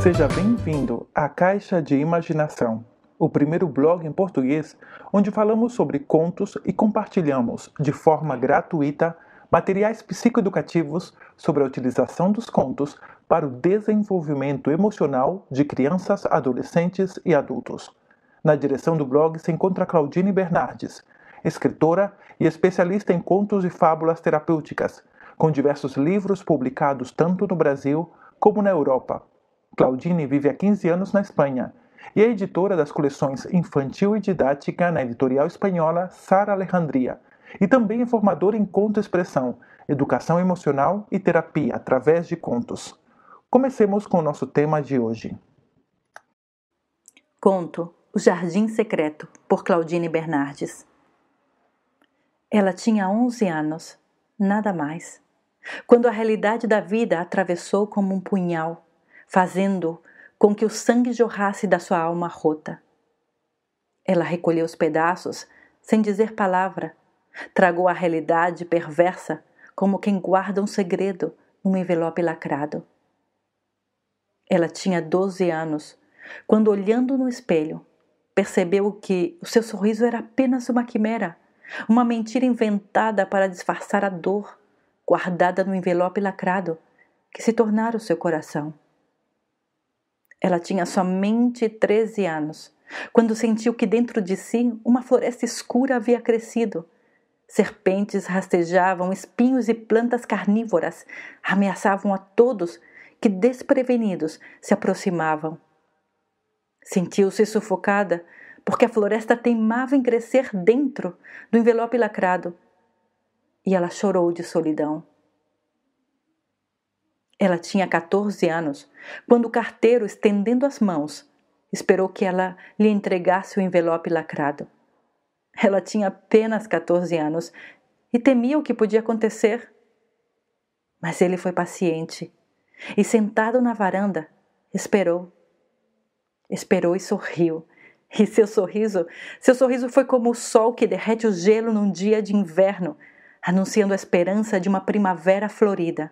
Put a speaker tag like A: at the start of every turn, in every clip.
A: Seja bem-vindo à Caixa de Imaginação, o primeiro blog em português onde falamos sobre contos e compartilhamos, de forma gratuita, materiais psicoeducativos sobre a utilização dos contos para o desenvolvimento emocional de crianças, adolescentes e adultos. Na direção do blog se encontra Claudine Bernardes, escritora e especialista em contos e fábulas terapêuticas, com diversos livros publicados tanto no Brasil como na Europa. Claudine vive há 15 anos na Espanha e é editora das coleções Infantil e Didática na editorial espanhola Sara Alejandría, e também é formadora em conto-expressão, educação emocional e terapia através de contos. Comecemos com o nosso tema de hoje.
B: Conto O Jardim Secreto, por Claudine Bernardes. Ela tinha 11 anos, nada mais, quando a realidade da vida a atravessou como um punhal, fazendo com que o sangue jorrasse da sua alma rota. Ela recolheu os pedaços sem dizer palavra, tragou a realidade perversa como quem guarda um segredo num envelope lacrado. Ela tinha 12 anos, quando, olhando no espelho, percebeu que o seu sorriso era apenas uma quimera, uma mentira inventada para disfarçar a dor, guardada no envelope lacrado, que se tornara o seu coração. Ela tinha somente 13 anos, quando sentiu que dentro de si uma floresta escura havia crescido. Serpentes rastejavam, espinhos e plantas carnívoras ameaçavam a todos que, desprevenidos, se aproximavam. Sentiu-se sufocada, porque a floresta teimava em crescer dentro do envelope lacrado, e ela chorou de solidão. Ela tinha 14 anos, quando o carteiro, estendendo as mãos, esperou que ela lhe entregasse o envelope lacrado. Ela tinha apenas 14 anos e temia o que podia acontecer. Mas ele foi paciente e, sentado na varanda, esperou. Esperou e sorriu. E seu sorriso foi como o sol que derrete o gelo num dia de inverno, anunciando a esperança de uma primavera florida.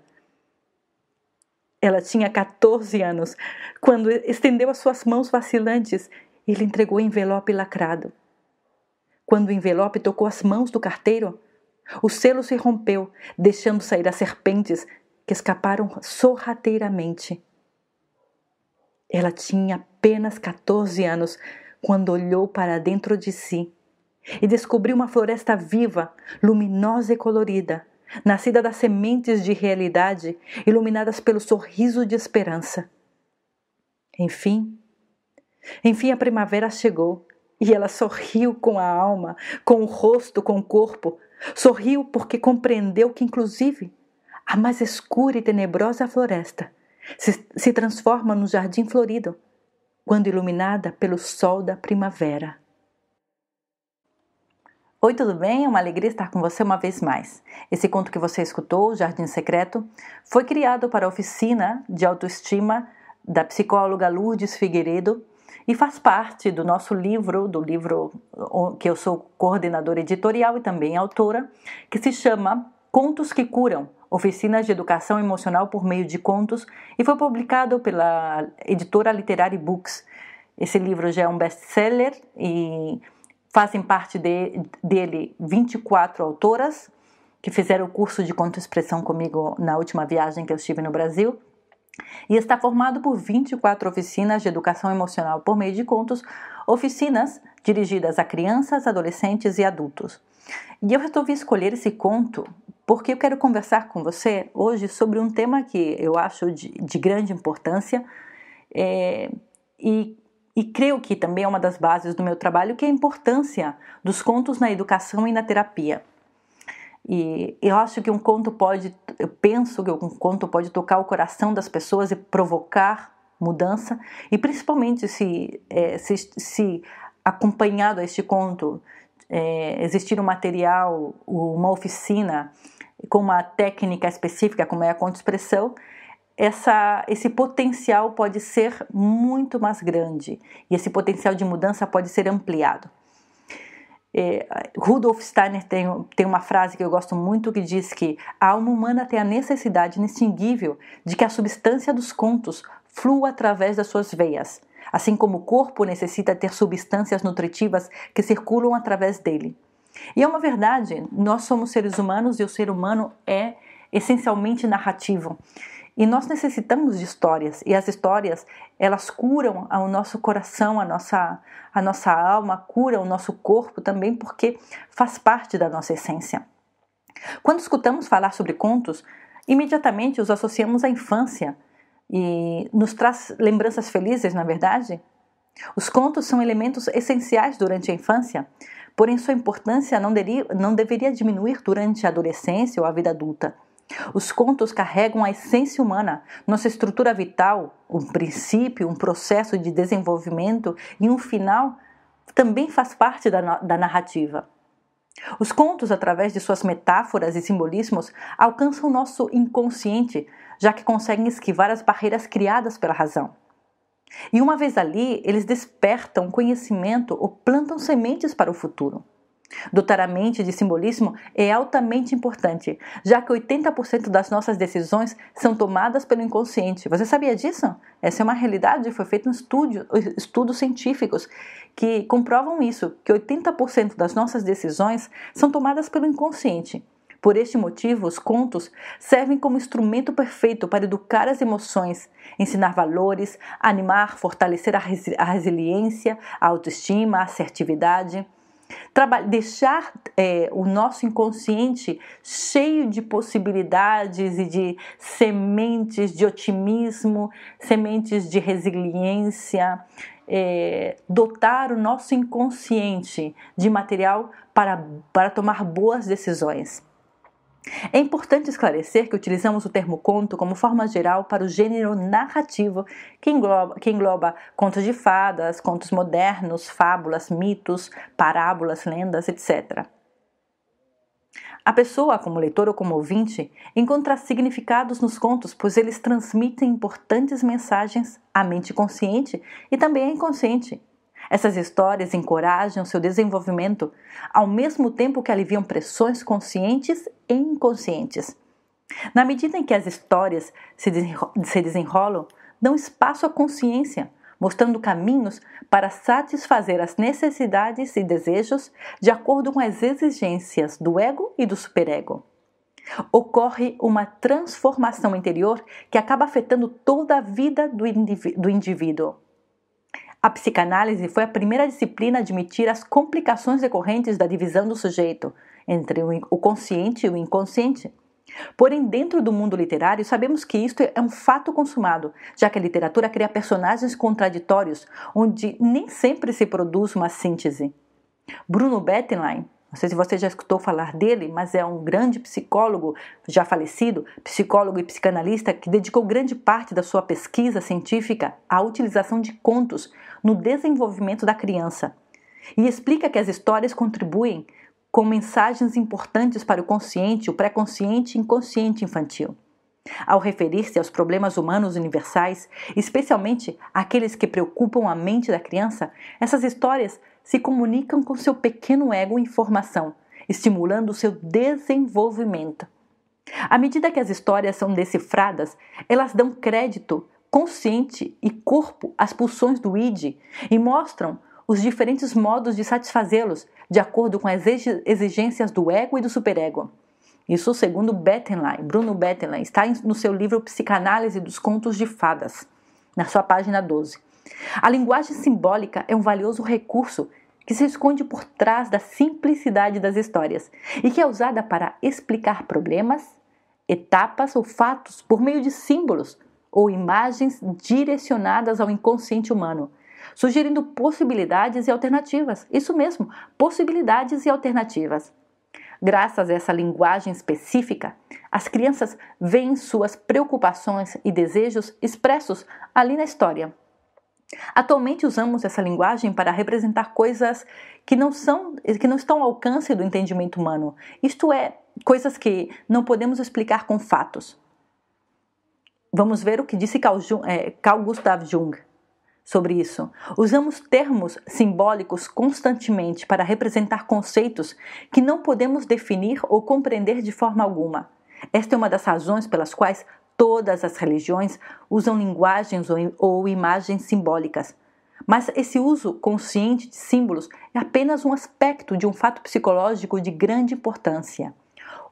B: Ela tinha 14 anos, quando estendeu as suas mãos vacilantes e lhe entregou o envelope lacrado. Quando o envelope tocou as mãos do carteiro, o selo se rompeu, deixando sair as serpentes que escaparam sorrateiramente. Ela tinha apenas 14 anos quando olhou para dentro de si e descobriu uma floresta viva, luminosa e colorida, nascida das sementes de realidade, iluminadas pelo sorriso de esperança. Enfim a primavera chegou e ela sorriu com a alma, com o rosto, com o corpo. Sorriu porque compreendeu que, inclusive, a mais escura e tenebrosa floresta se transforma num jardim florido, quando iluminada pelo sol da primavera. Oi, tudo bem? É uma alegria estar com você uma vez mais. Esse conto que você escutou, O Jardim Secreto, foi criado para a oficina de autoestima da psicóloga Lourdes Figueiredo e faz parte do nosso livro, que eu sou coordenadora editorial e também autora, que se chama Contos que Curam, Oficinas de Educação Emocional por Meio de Contos, e foi publicado pela editora Literary Books. Esse livro já é um best-seller e fazem parte dele 24 autoras que fizeram o curso de conto-expressão comigo na última viagem que eu estive no Brasil, e está formado por 24 oficinas de educação emocional por meio de contos, oficinas dirigidas a crianças, adolescentes e adultos. E eu resolvi escolher esse conto porque eu quero conversar com você hoje sobre um tema que eu acho de grande importância e creio que também é uma das bases do meu trabalho, que é a importância dos contos na educação e na terapia. E eu acho que eu penso que um conto pode tocar o coração das pessoas e provocar mudança, e principalmente se acompanhado a este conto existir um material, uma oficina com uma técnica específica, como é a conto-expressão, esse potencial pode ser muito mais grande e esse potencial de mudança pode ser ampliado. Rudolf Steiner tem uma frase que eu gosto muito que diz que a alma humana tem a necessidade inextinguível de que a substância dos contos flua através das suas veias, assim como o corpo necessita ter substâncias nutritivas que circulam através dele. E é uma verdade, nós somos seres humanos e o ser humano é essencialmente narrativo. E nós necessitamos de histórias, e as histórias, elas curam o nosso coração, a nossa alma, curam o nosso corpo também, porque faz parte da nossa essência. Quando escutamos falar sobre contos, imediatamente os associamos à infância, e nos traz lembranças felizes, na verdade. Os contos são elementos essenciais durante a infância, porém sua importância não deveria diminuir durante a adolescência ou a vida adulta. Os contos carregam a essência humana, nossa estrutura vital, um princípio, um processo de desenvolvimento e um final também faz parte da narrativa. Os contos, através de suas metáforas e simbolismos, alcançam o nosso inconsciente, já que conseguem esquivar as barreiras criadas pela razão. E uma vez ali, eles despertam conhecimento ou plantam sementes para o futuro. Dotar a mente de simbolismo é altamente importante, já que 80% das nossas decisões são tomadas pelo inconsciente. Você sabia disso? Essa é uma realidade, foi feito estudos científicos que comprovam isso, que 80% das nossas decisões são tomadas pelo inconsciente. Por este motivo, os contos servem como instrumento perfeito para educar as emoções, ensinar valores, animar, fortalecer a resiliência, a autoestima, a assertividade. Deixar o nosso inconsciente cheio de possibilidades e de sementes de otimismo, sementes de resiliência, dotar o nosso inconsciente de material para tomar boas decisões. É importante esclarecer que utilizamos o termo conto como forma geral para o gênero narrativo que engloba contos de fadas, contos modernos, fábulas, mitos, parábolas, lendas, etc. A pessoa, como leitor ou como ouvinte, encontra significados nos contos, pois eles transmitem importantes mensagens à mente consciente e também à inconsciente. Essas histórias encorajam seu desenvolvimento, ao mesmo tempo que aliviam pressões conscientes e inconscientes. Na medida em que as histórias se desenrolam, dão espaço à consciência, mostrando caminhos para satisfazer as necessidades e desejos de acordo com as exigências do ego e do superego. Ocorre uma transformação interior que acaba afetando toda a vida do indivíduo. A psicanálise foi a primeira disciplina a admitir as complicações decorrentes da divisão do sujeito entre o consciente e o inconsciente. Porém, dentro do mundo literário, sabemos que isto é um fato consumado, já que a literatura cria personagens contraditórios, onde nem sempre se produz uma síntese. Bruno Bettelheim, não sei se você já escutou falar dele, mas é um grande psicólogo, já falecido, psicólogo e psicanalista, que dedicou grande parte da sua pesquisa científica à utilização de contos no desenvolvimento da criança. E explica que as histórias contribuem com mensagens importantes para o consciente, o pré-consciente e inconsciente infantil. Ao referir-se aos problemas humanos universais, especialmente aqueles que preocupam a mente da criança, essas histórias se comunicam com seu pequeno ego em formação, estimulando o seu desenvolvimento. À medida que as histórias são decifradas, elas dão crédito consciente e corpo às pulsões do id e mostram os diferentes modos de satisfazê-los, de acordo com as exigências do ego e do superego. Isso segundo Bruno Bettelheim, está no seu livro Psicanálise dos Contos de Fadas, na sua página 12. A linguagem simbólica é um valioso recurso que se esconde por trás da simplicidade das histórias e que é usada para explicar problemas, etapas ou fatos por meio de símbolos ou imagens direcionadas ao inconsciente humano, sugerindo possibilidades e alternativas. Isso mesmo, possibilidades e alternativas. Graças a essa linguagem específica, as crianças veem suas preocupações e desejos expressos ali na história. Atualmente usamos essa linguagem para representar coisas que não estão ao alcance do entendimento humano, isto é, coisas que não podemos explicar com fatos. Vamos ver o que disse Carl Gustav Jung. sobre isso. Usamos termos simbólicos constantemente para representar conceitos que não podemos definir ou compreender de forma alguma. Esta é uma das razões pelas quais todas as religiões usam linguagens ou imagens simbólicas. Mas esse uso consciente de símbolos é apenas um aspecto de um fato psicológico de grande importância.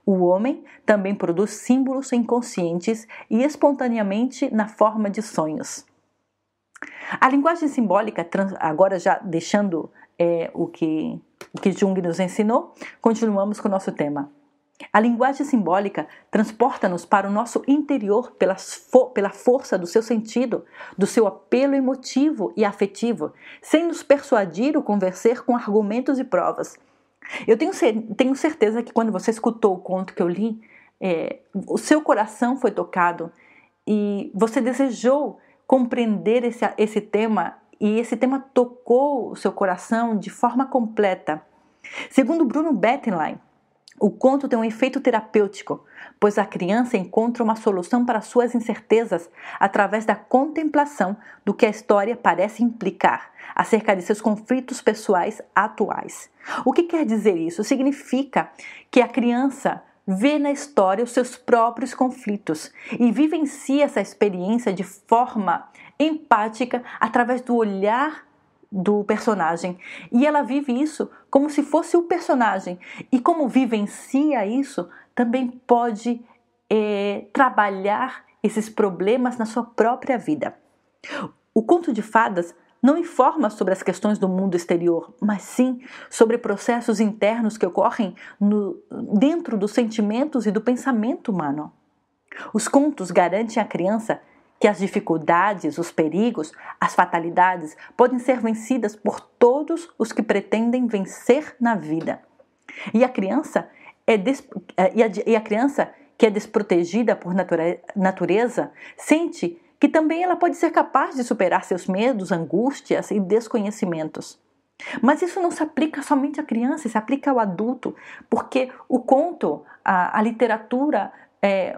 B: O homem também produz símbolos inconscientes e espontaneamente na forma de sonhos. A linguagem simbólica, agora já deixando o que Jung nos ensinou, continuamos com o nosso tema. A linguagem simbólica transporta-nos para o nosso interior pela força do seu sentido, do seu apelo emotivo e afetivo, sem nos persuadir ou convencer com argumentos e provas. Eu tenho certeza que quando você escutou o conto que eu li, o seu coração foi tocado e você desejou compreender esse tema, e esse tema tocou o seu coração de forma completa. Segundo Bruno Bettelheim, o conto tem um efeito terapêutico, pois a criança encontra uma solução para suas incertezas através da contemplação do que a história parece implicar acerca de seus conflitos pessoais atuais. O que quer dizer isso? Significa que a criança vê na história os seus próprios conflitos e vivencia essa experiência de forma empática através do olhar do personagem, e ela vive isso como se fosse o personagem, e como vivencia isso, também pode trabalhar esses problemas na sua própria vida. O conto de fadas não informa sobre as questões do mundo exterior, mas sim sobre processos internos que ocorrem dentro dos sentimentos e do pensamento humano. Os contos garantem à criança que as dificuldades, os perigos, as fatalidades podem ser vencidas por todos os que pretendem vencer na vida. E a criança que é desprotegida por natureza sente que também ela pode ser capaz de superar seus medos, angústias e desconhecimentos. Mas isso não se aplica somente à criança, se aplica ao adulto, porque o conto, a literatura,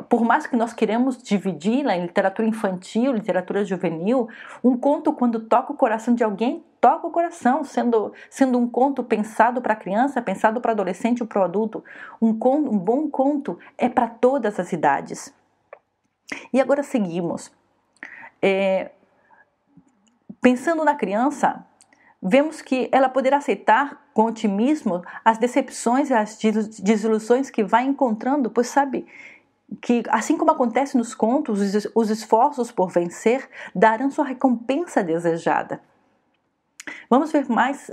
B: por mais que nós queremos dividi-la em literatura infantil, literatura juvenil, um conto, quando toca o coração de alguém, toca o coração, sendo um conto pensado para a criança, pensado para o adolescente ou para o adulto. Um bom conto é para todas as idades. E agora seguimos. Pensando na criança, vemos que ela poderá aceitar com otimismo as decepções e as desilusões que vai encontrando, pois sabe que, assim como acontece nos contos, os esforços por vencer darão sua recompensa desejada. Vamos ver mais,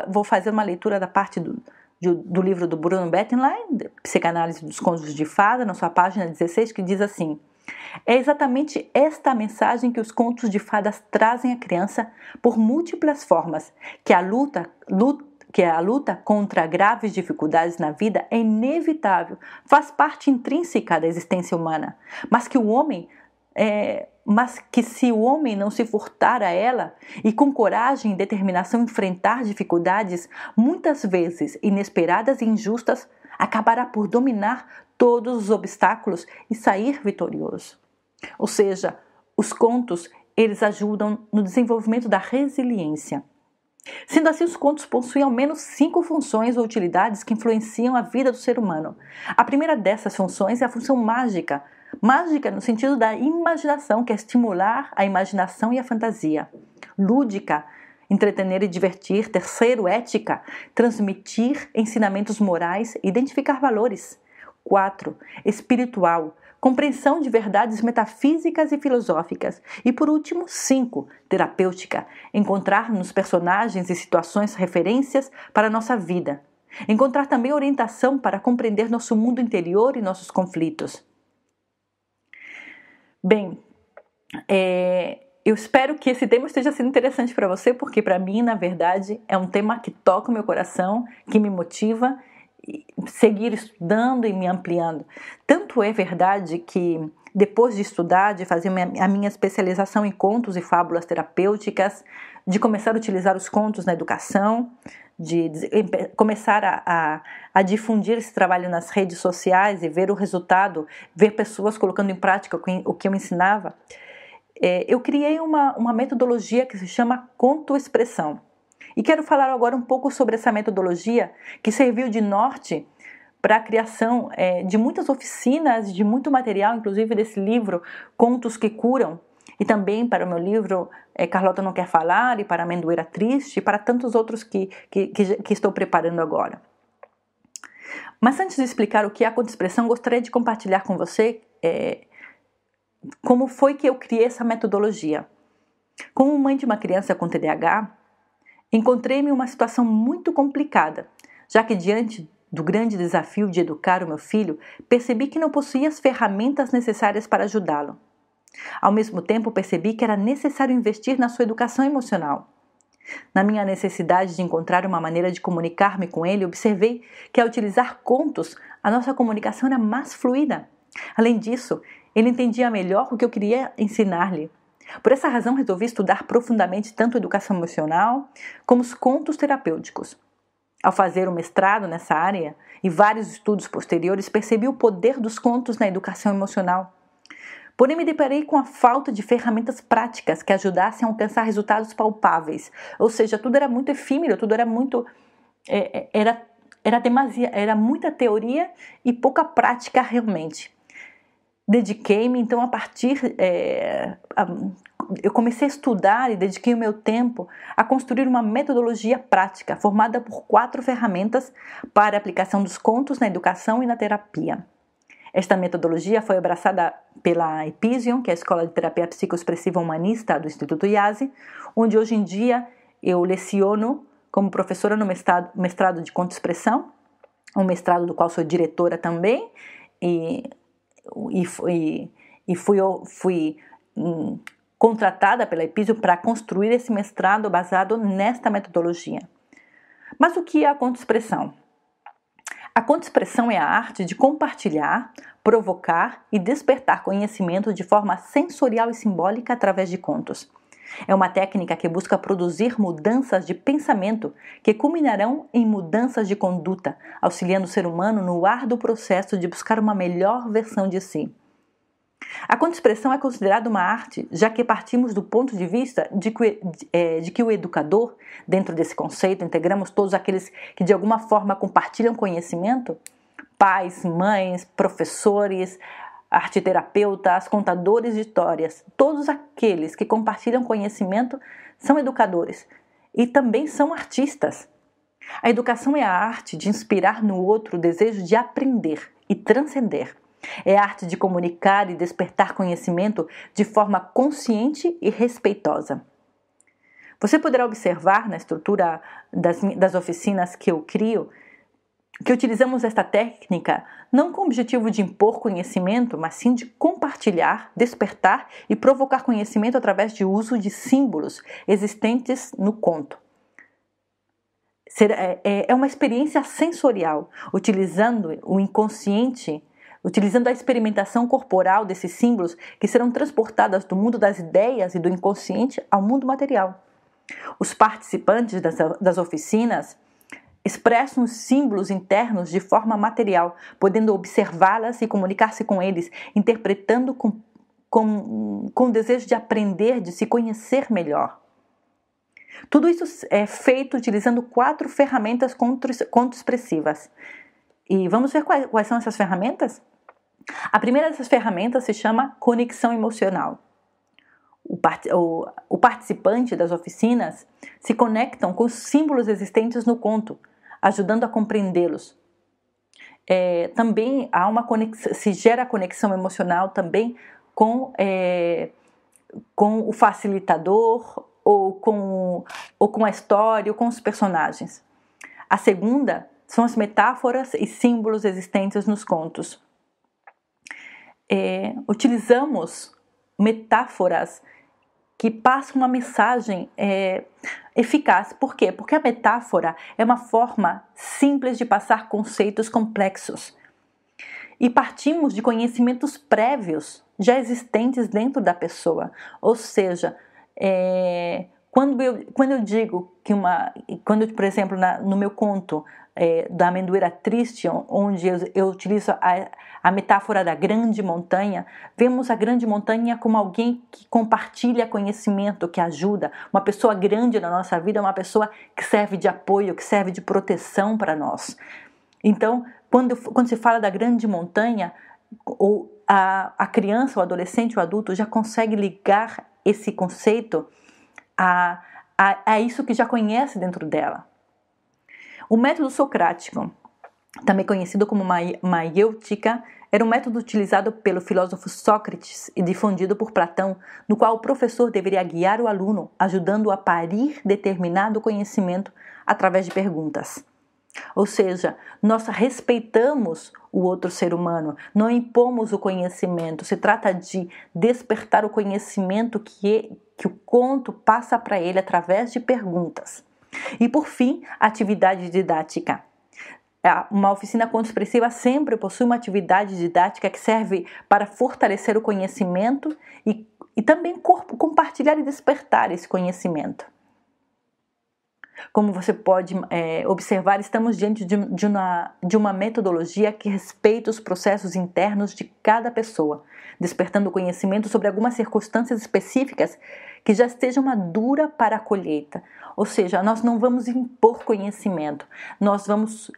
B: vou fazer uma leitura da parte do livro do Bruno Bettelheim, Psicanálise dos Contos de Fada, na sua página 16, que diz assim: é exatamente esta a mensagem que os contos de fadas trazem à criança por múltiplas formas, que a luta contra graves dificuldades na vida é inevitável, faz parte intrínseca da existência humana, mas que se o homem não se furtar a ela e com coragem e determinação enfrentar dificuldades, muitas vezes inesperadas e injustas, acabará por dominar todos os obstáculos e sair vitorioso. Ou seja, os contos, eles ajudam no desenvolvimento da resiliência. Sendo assim, os contos possuem ao menos 5 funções ou utilidades que influenciam a vida do ser humano. A primeira dessas funções é a função mágica. Mágica no sentido da imaginação, que é estimular a imaginação e a fantasia. Lúdica, entretener e divertir. Terceiro, ética, transmitir ensinamentos morais e identificar valores. 4, espiritual, compreensão de verdades metafísicas e filosóficas. E por último, 5, terapêutica, encontrar nos personagens e situações referências para a nossa vida. Encontrar também orientação para compreender nosso mundo interior e nossos conflitos. Bem, eu espero que esse tema esteja sendo interessante para você, porque para mim, na verdade, é um tema que toca o meu coração, que me motiva seguir estudando e me ampliando. Tanto é verdade que depois de estudar, de fazer a minha especialização em contos e fábulas terapêuticas, de começar a utilizar os contos na educação, de começar a difundir esse trabalho nas redes sociais e ver o resultado, ver pessoas colocando em prática o que eu ensinava, eu criei uma metodologia que se chama conto-expressão. E quero falar agora um pouco sobre essa metodologia que serviu de norte para a criação de muitas oficinas, de muito material, inclusive desse livro Contos que Curam, e também para o meu livro Carlota Não Quer Falar, e para Amendoeira Triste, e para tantos outros que estou preparando agora. Mas antes de explicar o que é a conto-expressão, gostaria de compartilhar com você como foi que eu criei essa metodologia. Como mãe de uma criança com TDAH, encontrei-me em uma situação muito complicada, já que diante do grande desafio de educar o meu filho, percebi que não possuía as ferramentas necessárias para ajudá-lo. Ao mesmo tempo, percebi que era necessário investir na sua educação emocional. Na minha necessidade de encontrar uma maneira de comunicar-me com ele, observei que ao utilizar contos, a nossa comunicação era mais fluida. Além disso, ele entendia melhor o que eu queria ensinar-lhe. Por essa razão, resolvi estudar profundamente tanto a educação emocional como os contos terapêuticos. Ao fazer um mestrado nessa área e vários estudos posteriores, percebi o poder dos contos na educação emocional. Porém, me deparei com a falta de ferramentas práticas que ajudassem a alcançar resultados palpáveis. Ou seja, tudo era muito efímero, tudo era muito... Era muita teoria e pouca prática realmente. Dediquei-me, então, eu comecei a estudar e dediquei o meu tempo a construir uma metodologia prática formada por 4 ferramentas para a aplicação dos contos na educação e na terapia. Esta metodologia foi abraçada pela Epision, que é a Escola de Terapia Psicoexpressiva Humanista do Instituto IASE, onde hoje em dia eu leciono como professora no mestrado de conto-expressão, um mestrado do qual sou diretora também, fui contratada pela Epision para construir esse mestrado baseado nesta metodologia. Mas o que é a conto-expressão? A conto-expressão é a arte de compartilhar, provocar e despertar conhecimento de forma sensorial e simbólica através de contos. É uma técnica que busca produzir mudanças de pensamento que culminarão em mudanças de conduta, auxiliando o ser humano no árduo processo de buscar uma melhor versão de si. A conto-expressão é considerada uma arte, já que partimos do ponto de vista de que o educador, dentro desse conceito, integramos todos aqueles que de alguma forma compartilham conhecimento, pais, mães, professores, arteterapeutas, contadores de histórias, todos aqueles que compartilham conhecimento são educadores e também são artistas. A educação é a arte de inspirar no outro o desejo de aprender e transcender. É a arte de comunicar e despertar conhecimento de forma consciente e respeitosa. Você poderá observar na estrutura das oficinas que eu crio que utilizamos esta técnica não com o objetivo de impor conhecimento, mas sim de compartilhar, despertar e provocar conhecimento através de uso de símbolos existentes no conto. É uma experiência sensorial, utilizando o inconsciente, utilizando a experimentação corporal desses símbolos que serão transportadas do mundo das ideias e do inconsciente ao mundo material. Os participantes das oficinas expressam os símbolos internos de forma material, podendo observá-las e comunicar-se com eles, interpretando com o desejo de aprender, de se conhecer melhor. Tudo isso é feito utilizando 4 ferramentas conto-expressivas. E vamos ver quais são essas ferramentas? A primeira dessas ferramentas se chama conexão emocional. O participante das oficinas se conectam com os símbolos existentes no conto, ajudando a compreendê-los. Também se gera conexão emocional também com o facilitador ou com a história ou com os personagens. A segunda são as metáforas e símbolos existentes nos contos. Utilizamos metáforas que passam uma mensagem eficaz. Por quê? Porque a metáfora é uma forma simples de passar conceitos complexos. E partimos de conhecimentos prévios já existentes dentro da pessoa. Ou seja, quando eu digo que por exemplo, no meu conto, da amendoeira triste, onde eu utilizo a metáfora da grande montanha, vemos a grande montanha como alguém que compartilha conhecimento, que ajuda. Uma pessoa grande na nossa vida é uma pessoa que serve de apoio, que serve de proteção para nós. Então, quando se fala da grande montanha, a criança, o adolescente, o adulto já consegue ligar esse conceito a isso que já conhece dentro dela. O método socrático, também conhecido como maiêutica, era um método utilizado pelo filósofo Sócrates e difundido por Platão, no qual o professor deveria guiar o aluno, ajudando-o a parir determinado conhecimento através de perguntas. Ou seja, nós respeitamos o outro ser humano, não impomos o conhecimento, se trata de despertar o conhecimento que o conto passa para ele através de perguntas. E por fim, a atividade didática. Uma oficina conto-expressiva sempre possui uma atividade didática que serve para fortalecer o conhecimento e também compartilhar e despertar esse conhecimento. Como você pode observar, estamos diante de uma metodologia que respeita os processos internos de cada pessoa, despertando conhecimento sobre algumas circunstâncias específicas que já estejam maduras para a colheita. Ou seja, nós não vamos impor conhecimento, nós vamos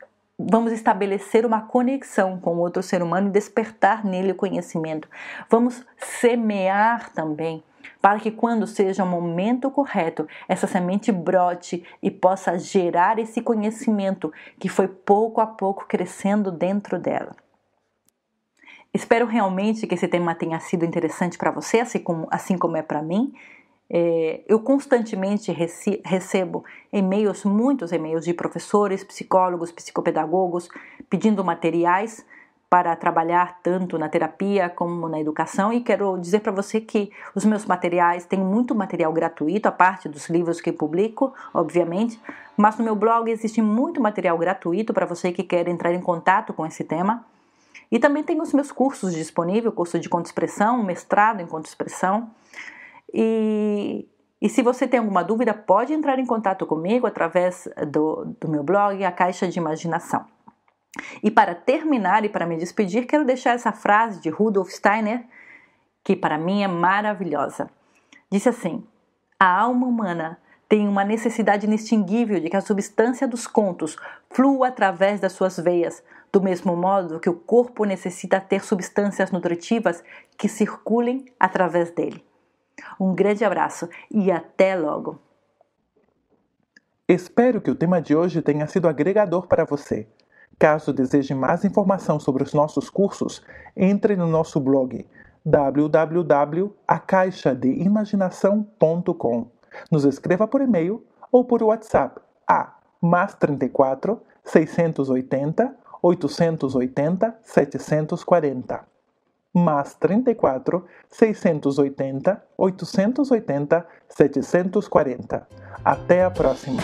B: estabelecer uma conexão com o outro ser humano e despertar nele o conhecimento. Vamos semear também, para que quando seja o momento correto, essa semente brote e possa gerar esse conhecimento que foi pouco a pouco crescendo dentro dela. Espero realmente que esse tema tenha sido interessante para você, assim como é para mim. Eu constantemente recebo muitos e-mails de professores, psicólogos, psicopedagogos, pedindo materiais para trabalhar tanto na terapia como na educação, e quero dizer para você que os meus materiais, tem muito material gratuito, a parte dos livros que publico, obviamente, mas no meu blog existe muito material gratuito para você que quer entrar em contato com esse tema. E também tem os meus cursos disponíveis, curso de conto-expressão, mestrado em conto-expressão. E se você tem alguma dúvida, pode entrar em contato comigo através do meu blog, A Caixa de Imaginação. E para terminar e para me despedir, quero deixar essa frase de Rudolf Steiner, que para mim é maravilhosa. Disse assim: a alma humana tem uma necessidade inextinguível de que a substância dos contos flua através das suas veias, do mesmo modo que o corpo necessita ter substâncias nutritivas que circulem através dele. Um grande abraço e até logo!
A: Espero que o tema de hoje tenha sido agregador para você. Caso deseje mais informação sobre os nossos cursos, entre no nosso blog www.acaixadeimaginação.com. Nos escreva por e-mail ou por WhatsApp a +34 680 880 740. +34 680 880 740. Até a próxima!